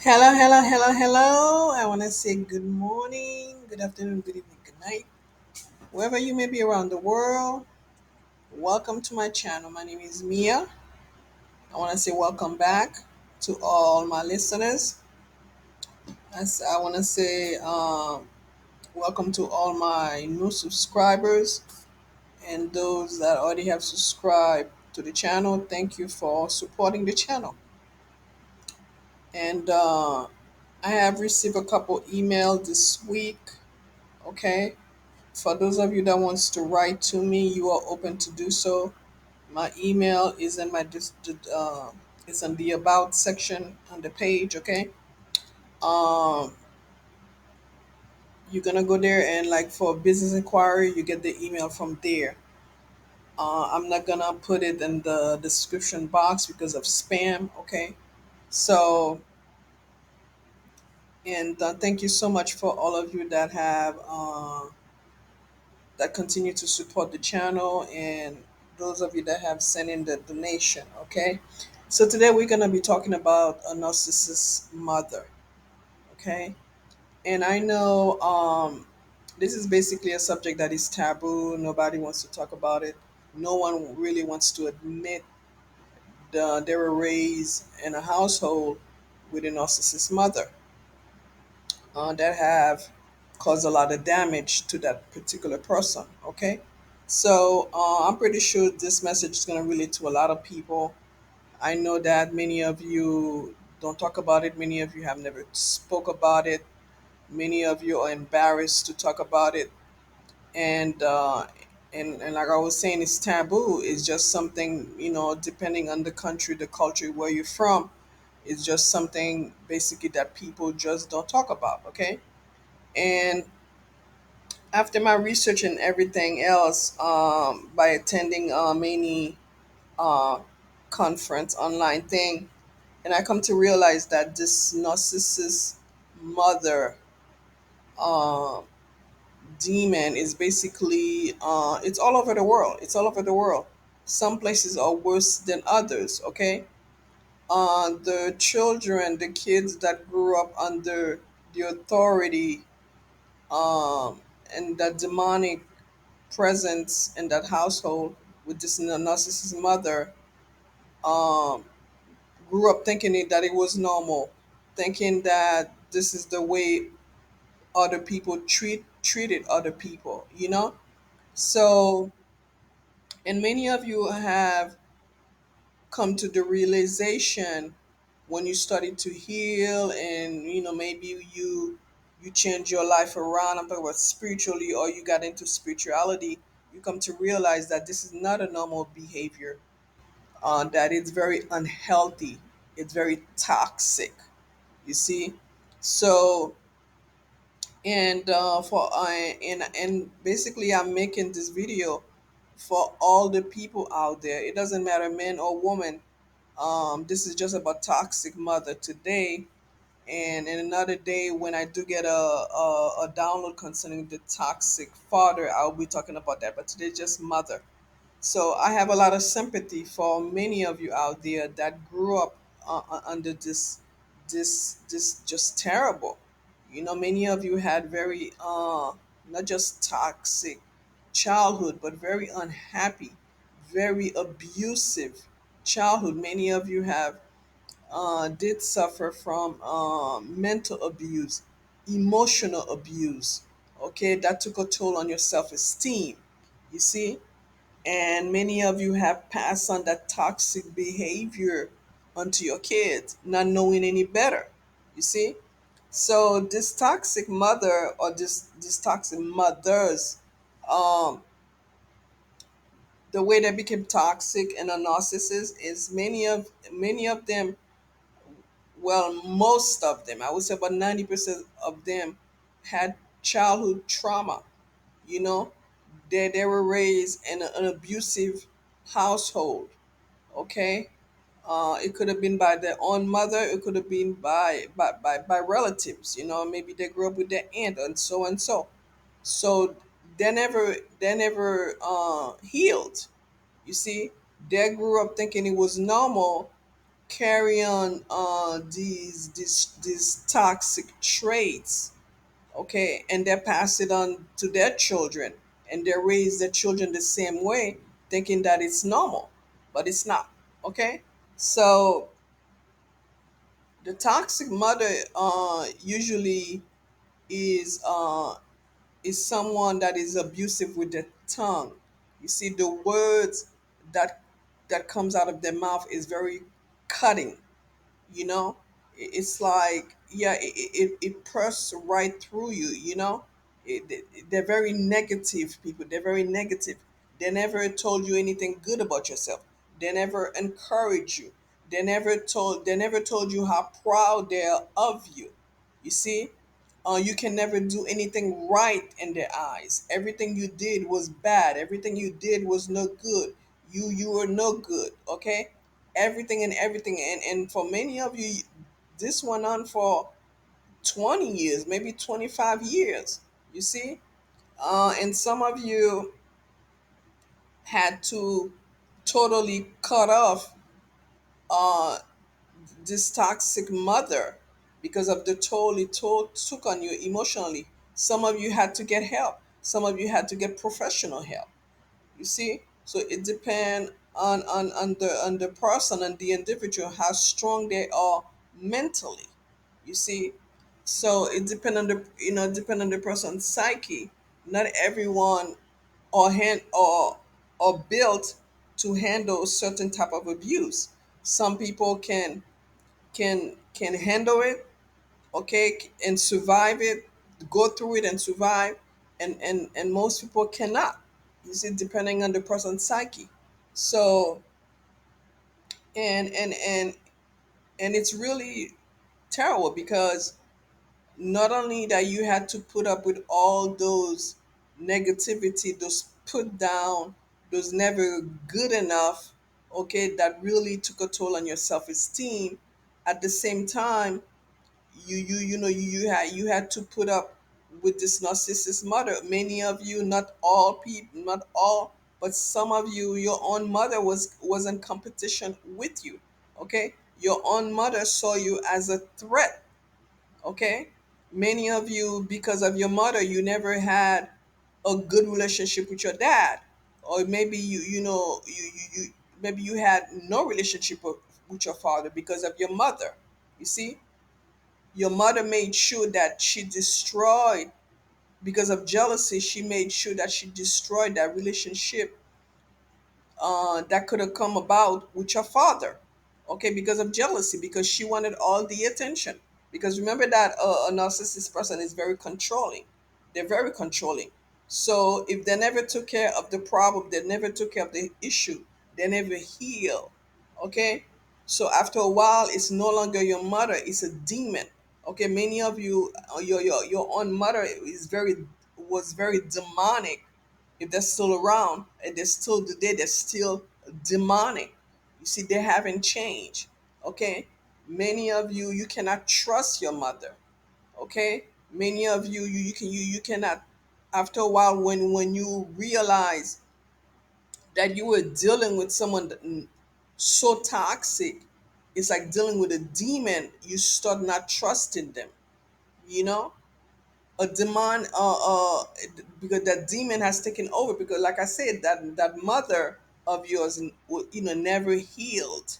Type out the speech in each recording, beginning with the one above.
Hello, hello, hello, hello. I want to say good morning, good afternoon, good evening, good night. Wherever you may be around the world, welcome to my channel. My name is Mia. I want to say welcome back to all my listeners. I want to say welcome to all my new subscribers and those that already have subscribed to the channel. Thank you for supporting the channel. And I have received a couple emails this week. Okay. For those of you that wants to write to me, you are open to do so. My email is in my it's in the about section on the page. Okay, um, you're gonna go there and like for business inquiry, you get the email from there. I'm not gonna put it in the description box because of spam. Okay, so and thank you so much for all of you that have that continue to support the channel and those of you that have sent in the donation. Okay, so today we're going to be talking about a narcissist mother. Okay, and I know this is basically a subject that is taboo. Nobody wants to talk about it. No one really wants to admit they were raised in a household with a narcissist mother that have caused a lot of damage to that particular person. Okay, so I'm pretty sure this message is going to relate to a lot of people. I know that many of you don't talk about it. Many of you have never spoke about it. Many of you are embarrassed to talk about it, and and like I was saying, it's taboo. It's just something, depending on the country, the culture where you're from. It's just something basically that people just don't talk about. Okay, and after my research and everything else, by attending many uh, conference online thing, and I come to realize that this narcissist mother uh, demon is basically it's all over the world. It's all over the world. Some places are worse than others. Okay, the children, the kids that grew up under the authority and that demonic presence in that household with this narcissist mother um, grew up thinking that it was normal, thinking that this is the way other people treated other people, So, and many of you have come to the realization when you started to heal and maybe you change your life around. I'm talking about spiritually, or you got into spirituality. You come to realize that this is not a normal behavior, that it's very unhealthy, it's very toxic, you see. So and basically I'm making this video for all the people out there. It doesn't matter man or woman. This is just about toxic mother today, and in another day when I do get a download concerning the toxic father, I'll be talking about that, but today just mother. So I have a lot of sympathy for many of you out there that grew up under this just terrible. Many of you had very not just toxic childhood, but very unhappy, very abusive childhood. Many of you have did suffer from mental abuse, emotional abuse. Okay, that took a toll on your self esteem. You see, and many of you have passed on that toxic behavior onto your kids, not knowing any better. You see? So this toxic mother or this toxic mothers, um, the way they became toxic and a narcissist is many of them, well, most of them, I would say about 90% of them had childhood trauma. You know, they were raised in an abusive household. Okay, it could have been by their own mother. It could have been by relatives. Maybe they grew up with their aunt and so and so. So they never healed. You see, they grew up thinking it was normal carry on these toxic traits, okay, and they pass it on to their children, and they raise their children the same way, thinking that it's normal, but it's not. Okay, so the toxic mother usually is is someone that is abusive with the tongue. You see, the words that comes out of their mouth is very cutting. You know, it's like, yeah, it press right through you. You know, they're very negative people. They're very negative. They never told you anything good about yourself. They never encourage you. They never told you how proud they are of you. You see, you can never do anything right in their eyes. Everything you did was bad. Everything you did was no good. You were no good. Okay, everything and everything, and for many of you, this went on for 20 years, maybe 25 years. You see, and some of you had to totally cut off uh, this toxic mother because of the toll took on you emotionally. Some of you had to get help. Some of you had to get professional help. You see, so it depends on the person and the individual how strong they are mentally. You see, so it depends on the depend on the person's psyche. Not everyone or hand or built to handle certain type of abuse. Some people can handle it, okay, and survive it, go through it and survive, and most people cannot. You see, depending on the person's psyche. So and and it's really terrible because not only that you had to put up with all those negativity, those put down, those never good enough, okay, that really took a toll on your self-esteem. At the same time, you had to put up with this narcissist mother. Many of you, not all people, not all, but some of you, your own mother was in competition with you. Okay, your own mother saw you as a threat. Okay, many of you, because of your mother, you never had a good relationship with your dad, or maybe you maybe you had no relationship with your father because of your mother. You see, your mother made sure that she destroyed, because of jealousy, she made sure that she destroyed that relationship that could have come about with your father, okay, because of jealousy, because she wanted all the attention. Because remember that a narcissist person is very controlling. They're very controlling. So if they never took care of the problem, they never took care of the issue, they never heal. Okay, so after a while, it's no longer your mother, it's a demon. Okay, many of you, your own mother is very was very demonic. If they're still around and they're still today, they're still demonic. You see, they haven't changed. Okay, many of you, you cannot trust your mother. Okay, many of you, you cannot. After a while, when you realize that you were dealing with someone so toxic, it's like dealing with a demon. You start not trusting them. You know, a demon, because that demon has taken over. Because, like I said, that mother of yours, never healed.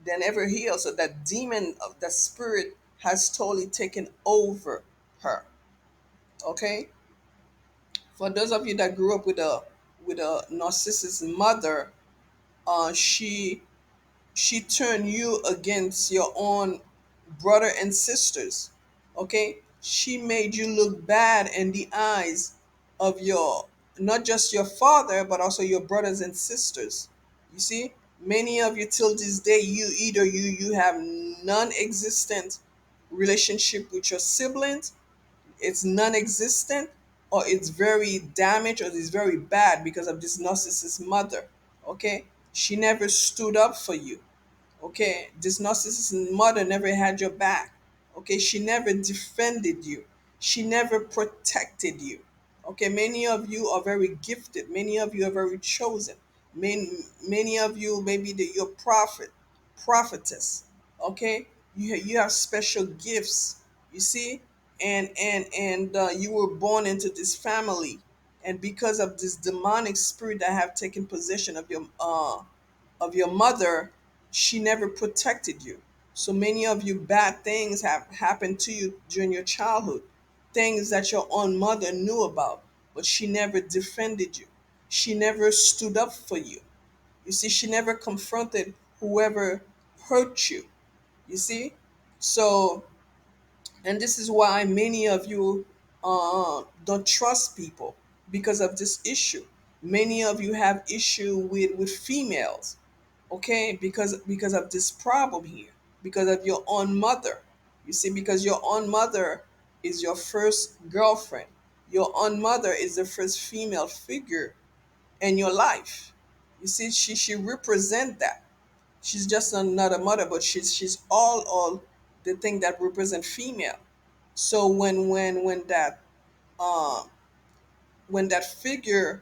They never healed. So that demon of that spirit has totally taken over her. Okay, for those of you that grew up with a narcissist mother, she turned you against your own brother and sisters. Okay, she made you look bad in the eyes of your, not just your father, but also your brothers and sisters. You see, many of you till this day, you either you have non-existent relationship with your siblings, it's non-existent, or it's very damaged, or it's very bad because of this narcissist mother. Okay, she never stood up for you. Okay, this narcissist mother never had your back. Okay, she never defended you, she never protected you. Okay, many of you are very gifted, many of you are very chosen. Many of you, maybe you're prophetess. Okay, you have special gifts, you see, and you were born into this family, and because of this demonic spirit that have taken possession of your mother, she never protected you. So many of you bad things have happened to you during your childhood, things that your own mother knew about, but she never defended you. She never stood up for you. You see, she never confronted whoever hurt you. You see? So, and this is why many of you don't trust people because of this issue. Many of you have issue with females, okay? Because of this problem here, because of your own mother. You see, because your own mother is your first girlfriend. Your own mother is the first female figure in your life. You see, she represent that. She's just another mother, but she's all the thing that represent female. So uh when that figure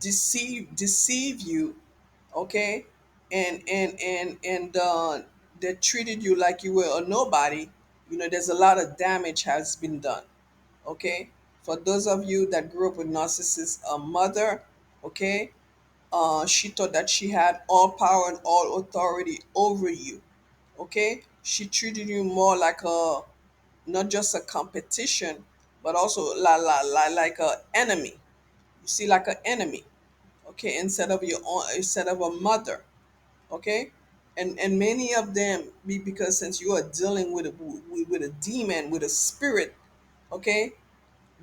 deceive you, okay, and they treated you like you were a nobody, there's a lot of damage has been done. Okay, for those of you that grew up with narcissist mother, okay, she thought that she had all power and all authority over you. Okay, she treated you more like a, not just a competition, but also like a enemy. You see, like an enemy. Okay, instead of your own, instead of a mother. Okay, and many of them because since you are dealing with a demon, with a spirit. Okay,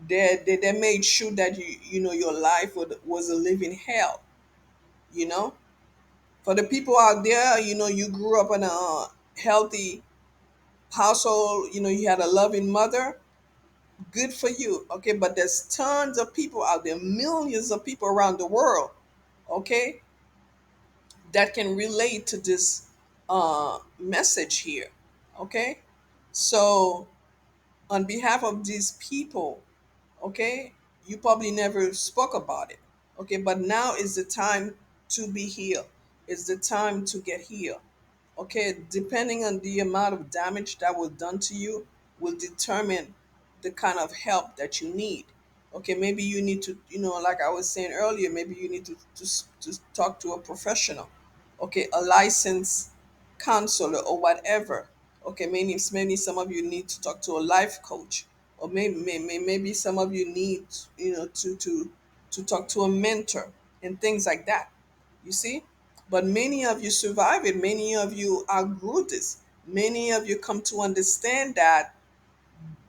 they made sure that your life was a living hell. You know, for the people out there, you grew up in a healthy household, you had a loving mother, good for you. Okay, but there's tons of people out there, millions of people around the world, okay, that can relate to this message here. Okay, so on behalf of these people, okay, you probably never spoke about it. Okay, but now is the time to be healed. It's the time to get healed. Okay, depending on the amount of damage that was done to you will determine the kind of help that you need. Okay, maybe you need to, like I was saying earlier, maybe you need to talk to a professional. Okay, a licensed counselor or whatever. Okay, maybe some of you need to talk to a life coach, or maybe some of you need, to talk to a mentor and things like that. You see? But many of you survive it. Many of you outgrew this. Many of you come to understand that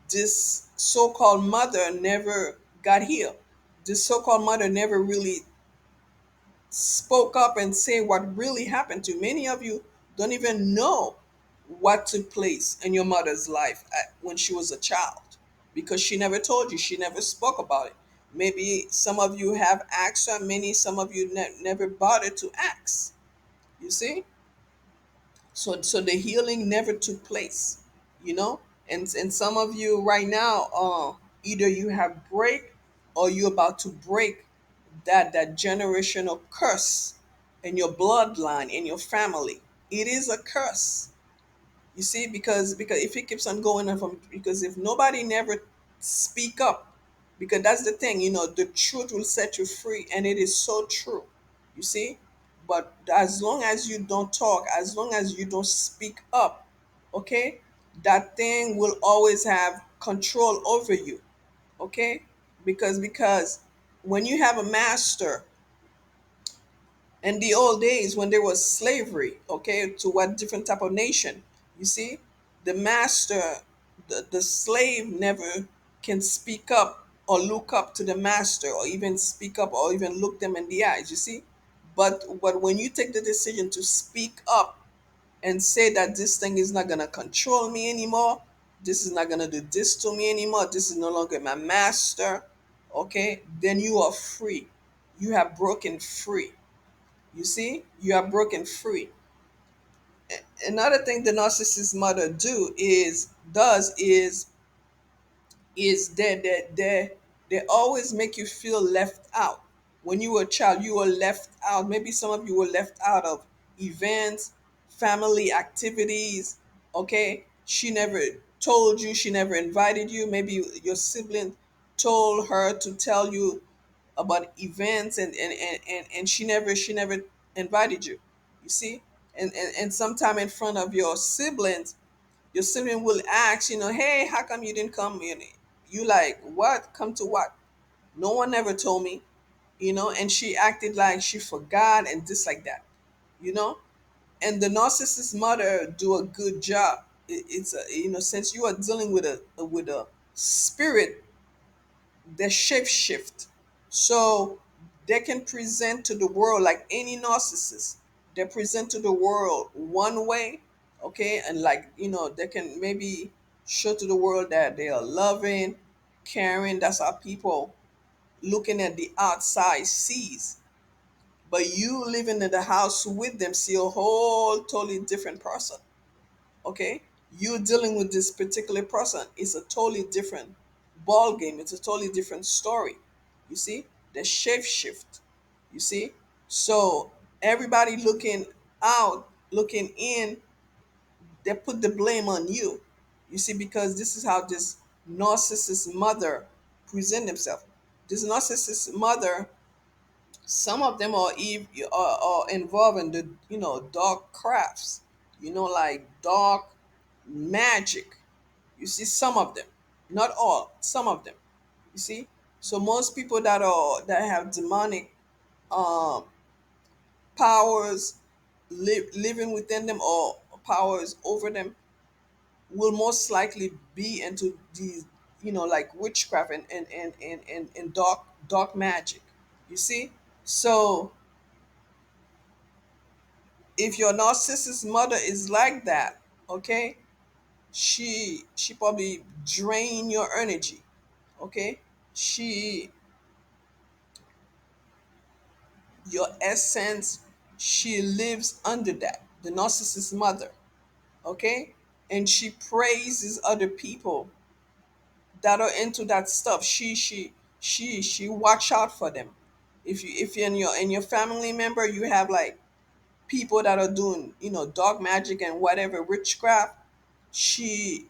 this so-called mother never got healed. This so-called mother never really spoke up and say what really happened to you. Many of you don't even know what took place in your mother's life when she was a child because she never told you. She never spoke about it. Maybe some of you have asked her. Some of you never bothered to ask. You see? So the healing never took place, you know. And some of you right now, either you have break or you're about to break that generational curse in your bloodline, in your family. It is a curse. You see, because if it keeps on going on from, because if nobody never speak up, because that's the thing, the truth will set you free, and it is so true. You see, but as long as you don't talk, as long as you don't speak up, okay, that thing will always have control over you. Okay, because when you have a master in the old days when there was slavery, okay, to what different type of nation, you see, the master, the slave never can speak up or look up to the master or even speak up or even look them in the eyes, you see. But when you take the decision to speak up and say that this thing is not going to control me anymore, this is not going to do this to me anymore, this is no longer my master, okay, then you are free. You have broken free. You see, you are broken free. Another thing the narcissist mother does is they always make you feel left out. When you were a child, you were left out. Maybe some of you were left out of events, family activities. Okay, she never told you, she never invited you. Maybe your sibling told her to tell you about events, and she never invited you. You see, and sometime in front of your sibling will ask, hey, how come you didn't come? You like, what? Come to what? No one ever told me. And she acted like she forgot and just like that. you know and the narcissist mother do a good job. It's a, since you are dealing with a spirit, they shape shift. So they can present to the world like any narcissist. They present to the world one way, okay, and like, they can maybe show to the world that they are loving, caring. That's how people looking at the outside sees. But you living in the house with them see a whole totally different person. Okay, you dealing with this particular person is a totally different ball game. It's a totally different story. You see, the shape shift. You see, so everybody looking out, looking in, they put the blame on you. You see, because this is how this narcissist mother present themselves. This narcissist mother, some of them are involved in the dark crafts, like dark magic. You see, some of them, not all, some of them. You see, so most people that have demonic um powers living within them, or powers over them, will most likely be into these, like witchcraft and dark magic. You see, so if your narcissist mother is like that, okay, she probably drain your energy. Okay, she your essence, she lives under that, the narcissist mother. Okay, and she praises other people that are into that stuff. She watch out for them. If you're in your family member, you have like people that are doing dark magic and whatever witchcraft, she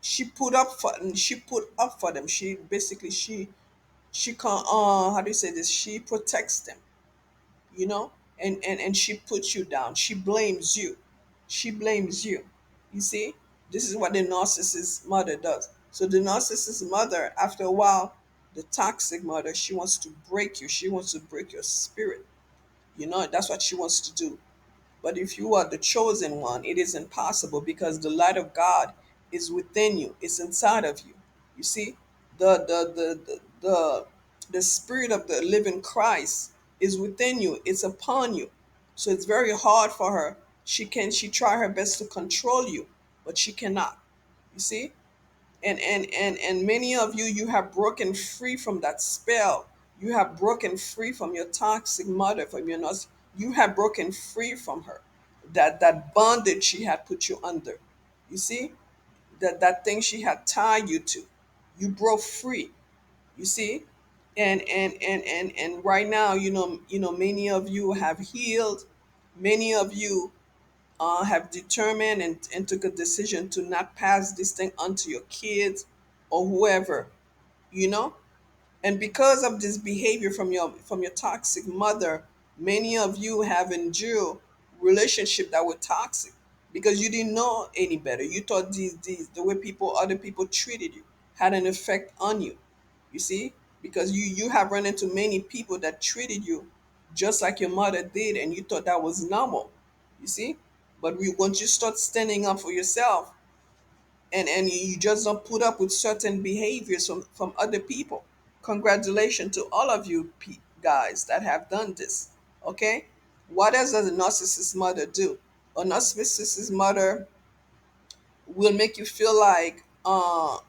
she put up for them. She basically she can how do you say this, she protects them, you know and she puts you down. She blames you. You see, this is what the narcissist mother does. So the narcissist mother, after a while, the toxic mother, she wants to break you. She wants to break your spirit. That's what she wants to do. But if you are the chosen one, it is impossible, because the light of God is within you. It's inside of you. You see, the spirit of the living Christ is within you. It's upon you. So it's very hard for her. She try her best to control you, but she cannot. You see? And many of you, you have broken free from that spell. You have broken free from your toxic mother, from your nurse. You have broken free from her, that bondage she had put you under. You see, that thing she had tied you to, you broke free. You see, and right now, many of you have healed. Many of you have determined and took a decision to not pass this thing on to your kids or whoever, you know and because of this behavior from your toxic mother, many of you have endured relationship that were toxic, because you didn't know any better. You thought these the way other people treated you had an effect on you. You see, because you have run into many people that treated you just like your mother did, and you thought that was normal. You see, but once you start standing up for yourself, and you just don't put up with certain behaviors from other people. Congratulations to all of you guys that have done this. Okay, what else does a narcissist mother do? A narcissist mother will make you feel like they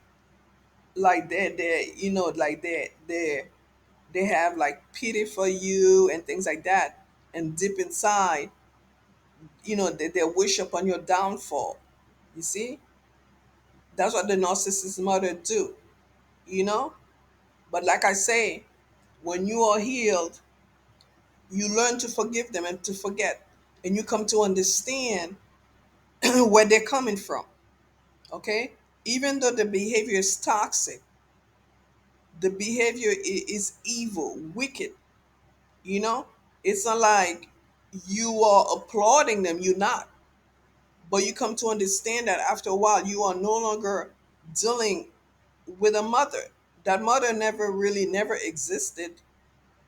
have like pity for you and things like that, and deep inside, they wish upon your downfall. You see, that's what the narcissist mother do. you know But like I say, when you are healed, you learn to forgive them and to forget. and you come to understand where they're coming from. Okay, even though the behavior is toxic, the behavior is evil, wicked. You know, it's not like you are applauding them. You're not, but you come to understand that after a while, you are no longer dealing with a mother. That mother never really never existed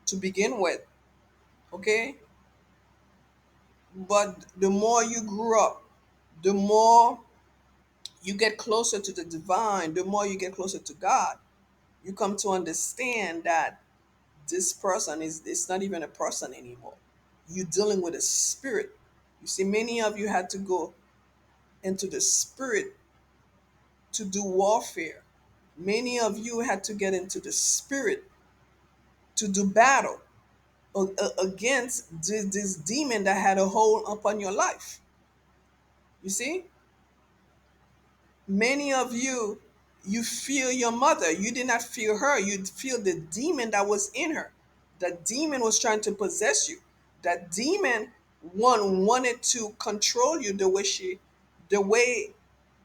to begin with. Okay, but the more you grew up, the more you get closer to the divine, the more you get closer to God, you come to understand that this person is it's not even a person anymore. You're dealing with a spirit. You see, many of you had to go into the spirit to do warfare. Many of you had to get into the spirit to do battle against this demon that had a hold upon your life. You see, many of you, you feel your mother. You did not feel her. You feel the demon that was in her. The demon was trying to possess you. That demon one wanted to control you the way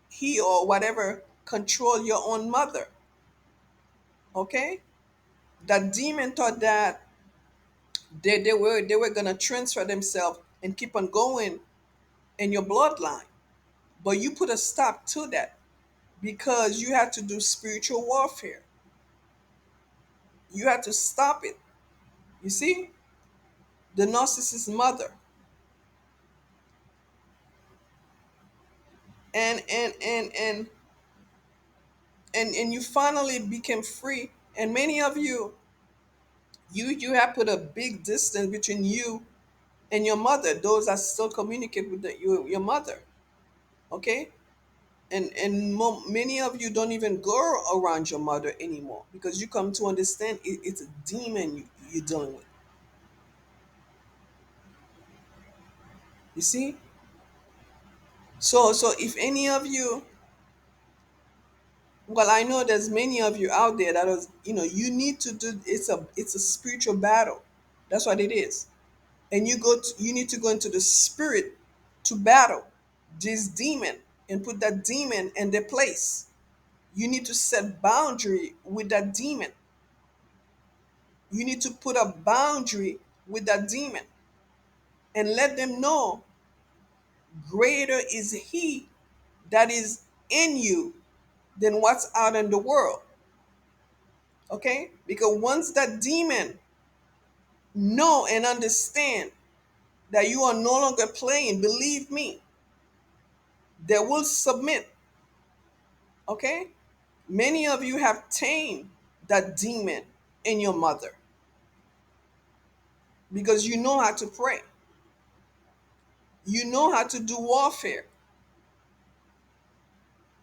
he or whatever control your own mother. Okay, that demon thought that they were gonna transfer themselves and keep on going in your bloodline, but you put a stop to that because you had to do spiritual warfare. You had to stop it. You see, the narcissist mother, and you finally became free. And many of you, you have put a big distance between you and your mother. Those that still communicate with your mother. Okay, many of you don't even go around your mother anymore because you come to understand it's a demon you're dealing with. You see, so if any of you, well, I know there's many of you out there that is, you need to do, it's a spiritual battle. That's what it is. And you need to go into the spirit to battle this demon and put that demon in their place. You need to set boundary with that demon. You need to put a boundary with that demon and let them know greater is he that is in you than what's out in the world. Okay, because once that demon know and understand that you are no longer playing, believe me, they will submit. Okay, many of you have tamed that demon in your mother because you know how to pray, you know how to do warfare.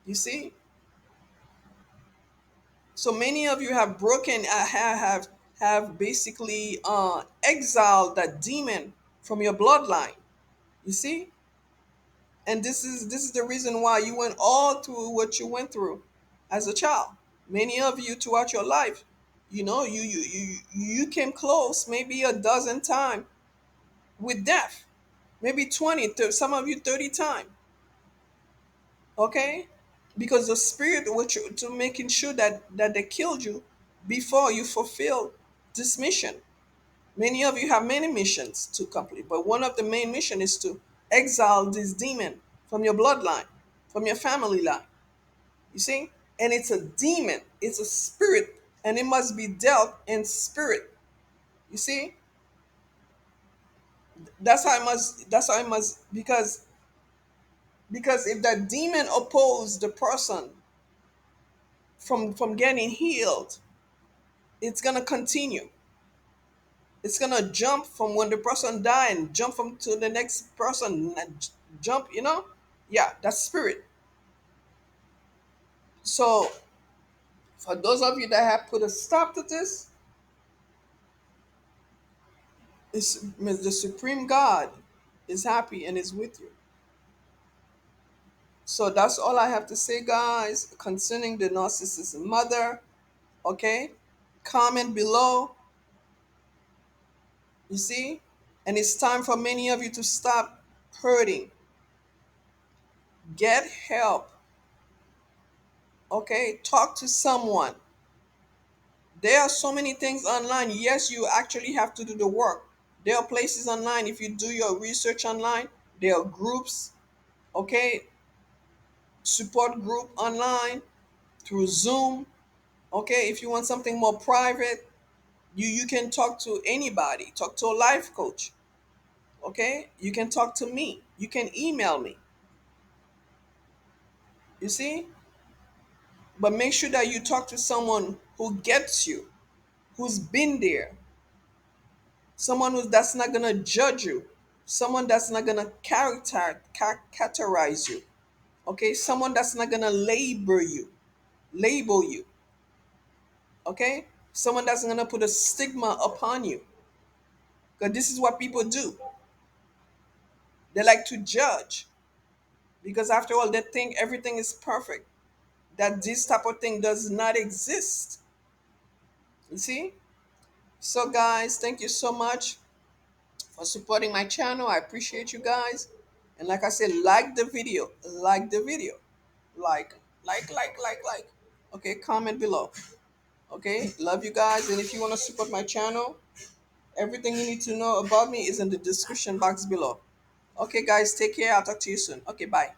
You see, so many of you have broken, have basically exiled that demon from your bloodline. You see, and this is the reason why you went all through what you went through as a child. Many of you throughout your life, you came close maybe a dozen times with death, maybe 20, some of you 30 times. Okay, because the spirit was to making sure that they killed you before you fulfill this mission. Many of you have many missions to complete, but one of the main mission is to exile this demon from your bloodline, from your family line. You see, and it's a demon, it's a spirit, and it must be dealt in spirit. You see, that's how I must, because if that demon oppose the person from getting healed, it's gonna continue. It's gonna jump from when the person died and jump from to the next person and jump. Yeah, that's spirit. So for those of you that have put a stop to this, the supreme God is happy and is with you. So that's all I have to say, guys, concerning the narcissist mother. Okay, comment below. You see, and it's time for many of you to stop hurting, get help. Okay, talk to someone. There are so many things online. Yes, you actually have to do the work. There are places online. If you do your research online, there are groups, okay, support group online through Zoom. Okay, if you want something more private, you can talk to anybody. Talk to a life coach. Okay, you can talk to me. You can email me. You see, but make sure that you talk to someone who gets you, who's been there, someone that's not gonna judge you, someone that's not gonna categorize you. Okay, someone that's not gonna label you. Okay, someone that's gonna put a stigma upon you, because this is what people do. They like to judge, because after all, they think everything is perfect. That this type of thing does not exist. You see? So, guys, thank you so much for supporting my channel. I appreciate you guys. And like I said, like the video. Like the video. Like, like. Okay, comment below. Okay, love you guys. And if you want to support my channel, everything you need to know about me is in the description box below. Okay, guys, take care. I'll talk to you soon. Okay, bye.